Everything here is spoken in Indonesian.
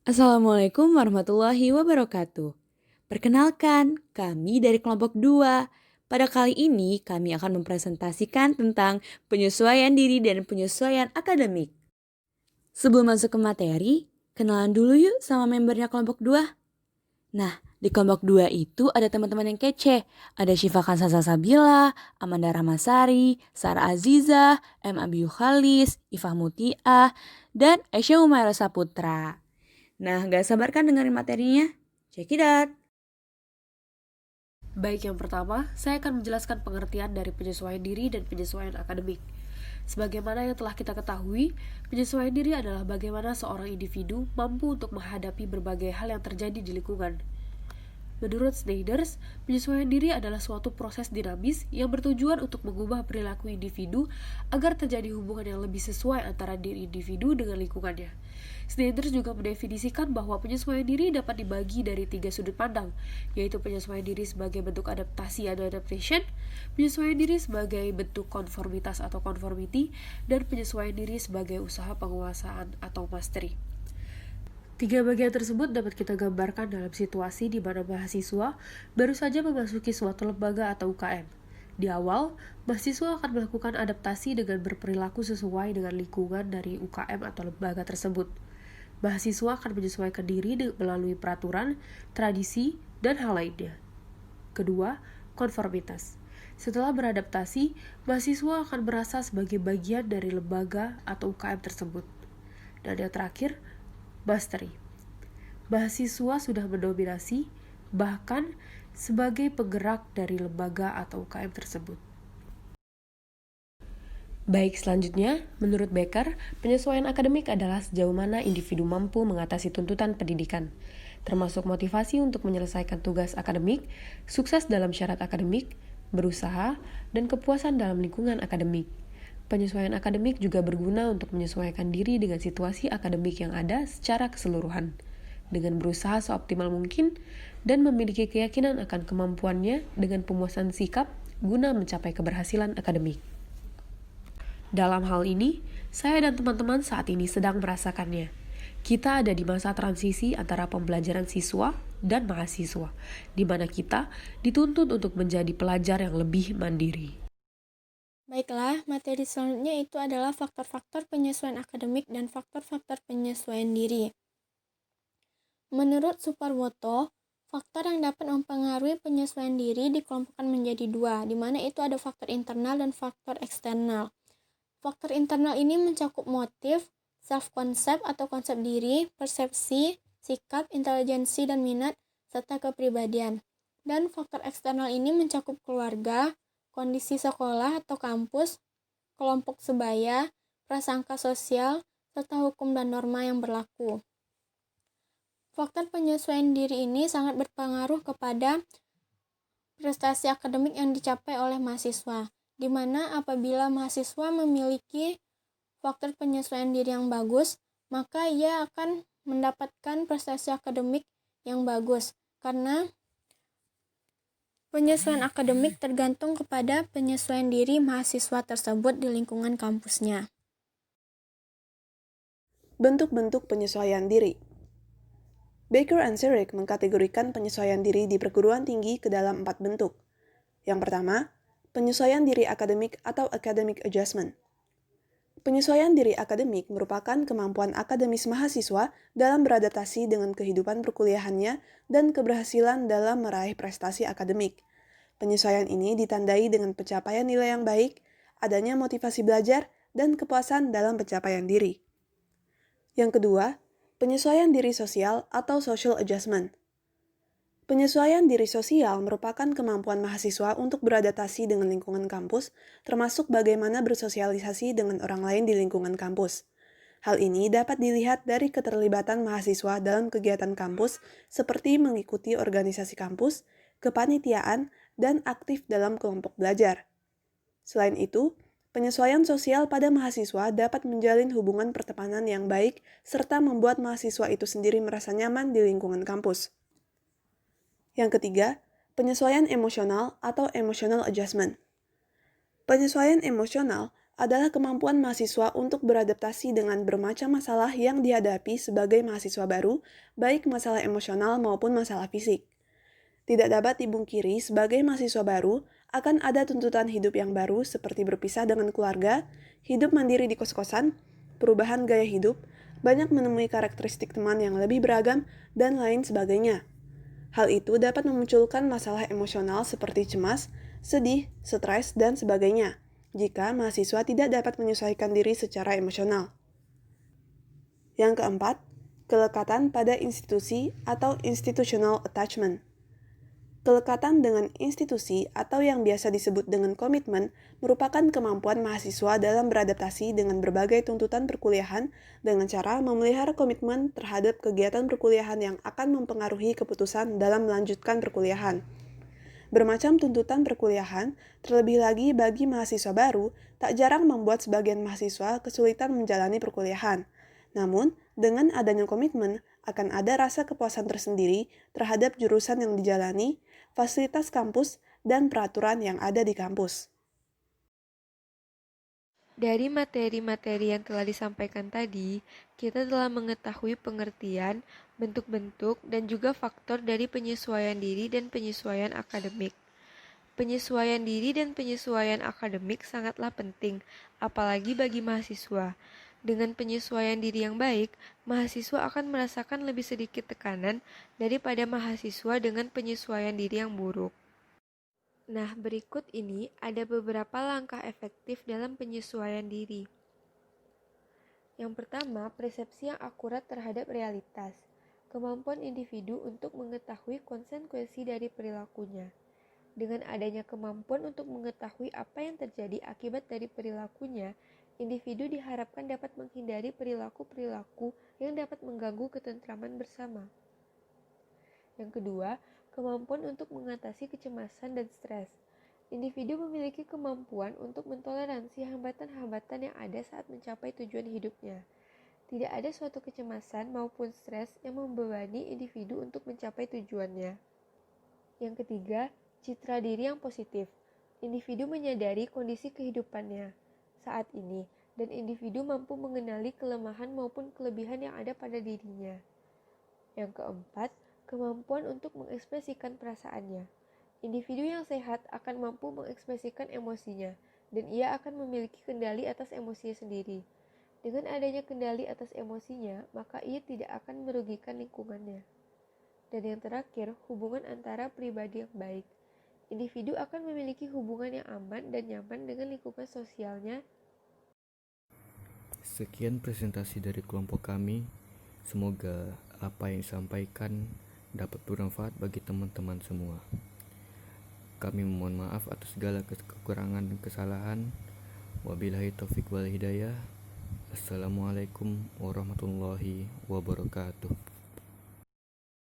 Assalamualaikum warahmatullahi wabarakatuh. Perkenalkan, kami dari kelompok 2. Pada kali ini kami akan mempresentasikan tentang penyesuaian diri dan penyesuaian akademik. Sebelum masuk ke materi, kenalan dulu yuk sama membernya kelompok 2. Nah, di kelompok 2 itu ada teman-teman yang kece. Ada Syifa Kansasa Sabila, Amanda Ramasari, Sarah Aziza, M. Abiyu Khalis, Ifah Mutiah, dan Aisyah Umaira Saputra. Nah, gak sabar kan dengerin materinya? Check it out! Baik, yang pertama, saya akan menjelaskan pengertian dari penyesuaian diri dan penyesuaian akademik. Sebagaimana yang telah kita ketahui, penyesuaian diri adalah bagaimana seorang individu mampu untuk menghadapi berbagai hal yang terjadi di lingkungan. Menurut Sneijder, penyesuaian diri adalah suatu proses dinamis yang bertujuan untuk mengubah perilaku individu agar terjadi hubungan yang lebih sesuai antara diri individu dengan lingkungannya. Sneijder juga mendefinisikan bahwa penyesuaian diri dapat dibagi dari 3 sudut pandang, yaitu penyesuaian diri sebagai bentuk adaptasi atau adaptation, penyesuaian diri sebagai bentuk konformitas atau conformity, dan penyesuaian diri sebagai usaha penguasaan atau mastery. Tiga bagian tersebut dapat kita gambarkan dalam situasi di mana mahasiswa baru saja memasuki suatu lembaga atau UKM. Di awal, mahasiswa akan melakukan adaptasi dengan berperilaku sesuai dengan lingkungan dari UKM atau lembaga tersebut. Mahasiswa akan menyesuaikan diri melalui peraturan, tradisi, dan hal lainnya. Kedua, konformitas. Setelah beradaptasi, mahasiswa akan merasa sebagai bagian dari lembaga atau UKM tersebut. Dan yang terakhir, mastery. Mahasiswa sudah mendominasi, bahkan sebagai penggerak dari lembaga atau UKM tersebut. Baik, selanjutnya, menurut Becker, penyesuaian akademik adalah sejauh mana individu mampu mengatasi tuntutan pendidikan, termasuk motivasi untuk menyelesaikan tugas akademik, sukses dalam syarat akademik, berusaha, dan kepuasan dalam lingkungan akademik. Penyesuaian akademik juga berguna untuk menyesuaikan diri dengan situasi akademik yang ada secara keseluruhan, dengan berusaha seoptimal mungkin dan memiliki keyakinan akan kemampuannya dengan pemuasan sikap guna mencapai keberhasilan akademik. Dalam hal ini, saya dan teman-teman saat ini sedang merasakannya. Kita ada di masa transisi antara pembelajaran siswa dan mahasiswa, di mana kita dituntut untuk menjadi pelajar yang lebih mandiri. Baiklah, materi selanjutnya itu adalah faktor-faktor penyesuaian akademik dan faktor-faktor penyesuaian diri. Menurut Suparwoto, faktor yang dapat mempengaruhi penyesuaian diri dikelompokkan menjadi 2, di mana itu ada faktor internal dan faktor eksternal. Faktor internal ini mencakup motif, self-concept atau konsep diri, persepsi, sikap, intelijensi dan minat, serta kepribadian. Dan faktor eksternal ini mencakup keluarga, kondisi sekolah atau kampus, kelompok sebaya, prasangka sosial, serta hukum dan norma yang berlaku. Faktor penyesuaian diri ini sangat berpengaruh kepada prestasi akademik yang dicapai oleh mahasiswa, di mana apabila mahasiswa memiliki faktor penyesuaian diri yang bagus, maka ia akan mendapatkan prestasi akademik yang bagus, karena penyesuaian akademik tergantung kepada penyesuaian diri mahasiswa tersebut di lingkungan kampusnya. Bentuk-bentuk penyesuaian diri. Baker and Siric mengkategorikan penyesuaian diri di perguruan tinggi ke dalam 4 bentuk. Yang pertama, penyesuaian diri akademik atau academic adjustment. Penyesuaian diri akademik merupakan kemampuan akademis mahasiswa dalam beradaptasi dengan kehidupan perkuliahannya dan keberhasilan dalam meraih prestasi akademik. Penyesuaian ini ditandai dengan pencapaian nilai yang baik, adanya motivasi belajar, dan kepuasan dalam pencapaian diri. Yang kedua, penyesuaian diri sosial atau social adjustment. Penyesuaian diri sosial merupakan kemampuan mahasiswa untuk beradaptasi dengan lingkungan kampus, termasuk bagaimana bersosialisasi dengan orang lain di lingkungan kampus. Hal ini dapat dilihat dari keterlibatan mahasiswa dalam kegiatan kampus seperti mengikuti organisasi kampus, kepanitiaan, dan aktif dalam kelompok belajar. Selain itu, penyesuaian sosial pada mahasiswa dapat menjalin hubungan pertemanan yang baik serta membuat mahasiswa itu sendiri merasa nyaman di lingkungan kampus. Yang ketiga, penyesuaian emosional atau emotional adjustment. Penyesuaian emosional adalah kemampuan mahasiswa untuk beradaptasi dengan bermacam masalah yang dihadapi sebagai mahasiswa baru, baik masalah emosional maupun masalah fisik. Tidak dapat dibungkiri sebagai mahasiswa baru akan ada tuntutan hidup yang baru seperti berpisah dengan keluarga, hidup mandiri di kos-kosan, perubahan gaya hidup, banyak menemui karakteristik teman yang lebih beragam, dan lain sebagainya. Hal itu dapat memunculkan masalah emosional seperti cemas, sedih, stres, dan sebagainya, jika mahasiswa tidak dapat menyesuaikan diri secara emosional. Yang keempat, kelekatan pada institusi atau institutional attachment. Kelekatan dengan institusi atau yang biasa disebut dengan komitmen merupakan kemampuan mahasiswa dalam beradaptasi dengan berbagai tuntutan perkuliahan dengan cara memelihara komitmen terhadap kegiatan perkuliahan yang akan mempengaruhi keputusan dalam melanjutkan perkuliahan. Bermacam tuntutan perkuliahan, terlebih lagi bagi mahasiswa baru, tak jarang membuat sebagian mahasiswa kesulitan menjalani perkuliahan. Namun, dengan adanya komitmen, akan ada rasa kepuasan tersendiri terhadap jurusan yang dijalani, fasilitas kampus, dan peraturan yang ada di kampus. Dari materi-materi yang telah disampaikan tadi, kita telah mengetahui pengertian, bentuk-bentuk, dan juga faktor dari penyesuaian diri dan penyesuaian akademik. Penyesuaian diri dan penyesuaian akademik sangatlah penting, apalagi bagi mahasiswa. Dengan penyesuaian diri yang baik, mahasiswa akan merasakan lebih sedikit tekanan daripada mahasiswa dengan penyesuaian diri yang buruk. Nah, berikut ini ada beberapa langkah efektif dalam penyesuaian diri. Yang pertama, persepsi yang akurat terhadap realitas. Kemampuan individu untuk mengetahui konsekuensi dari perilakunya. Dengan adanya kemampuan untuk mengetahui apa yang terjadi akibat dari perilakunya, individu diharapkan dapat menghindari perilaku-perilaku yang dapat mengganggu ketentraman bersama. Yang kedua, kemampuan untuk mengatasi kecemasan dan stres. Individu memiliki kemampuan untuk mentoleransi hambatan-hambatan yang ada saat mencapai tujuan hidupnya. Tidak ada suatu kecemasan maupun stres yang membebani individu untuk mencapai tujuannya. Yang ketiga, citra diri yang positif. Individu menyadari kondisi kehidupannya saat ini, dan individu mampu mengenali kelemahan maupun kelebihan yang ada pada dirinya. Yang keempat, kemampuan untuk mengekspresikan perasaannya. Individu yang sehat akan mampu mengekspresikan emosinya, dan ia akan memiliki kendali atas emosinya sendiri. Dengan adanya kendali atas emosinya, maka ia tidak akan merugikan lingkungannya. Dan yang terakhir, hubungan antara pribadi yang baik. Individu akan memiliki hubungan yang aman dan nyaman dengan lingkungan sosialnya. Sekian presentasi dari kelompok kami. Semoga apa yang disampaikan dapat bermanfaat bagi teman-teman semua. Kami memohon maaf atas segala kekurangan dan kesalahan. Wabillahi taufik wal hidayah. Assalamualaikum warahmatullahi wabarakatuh.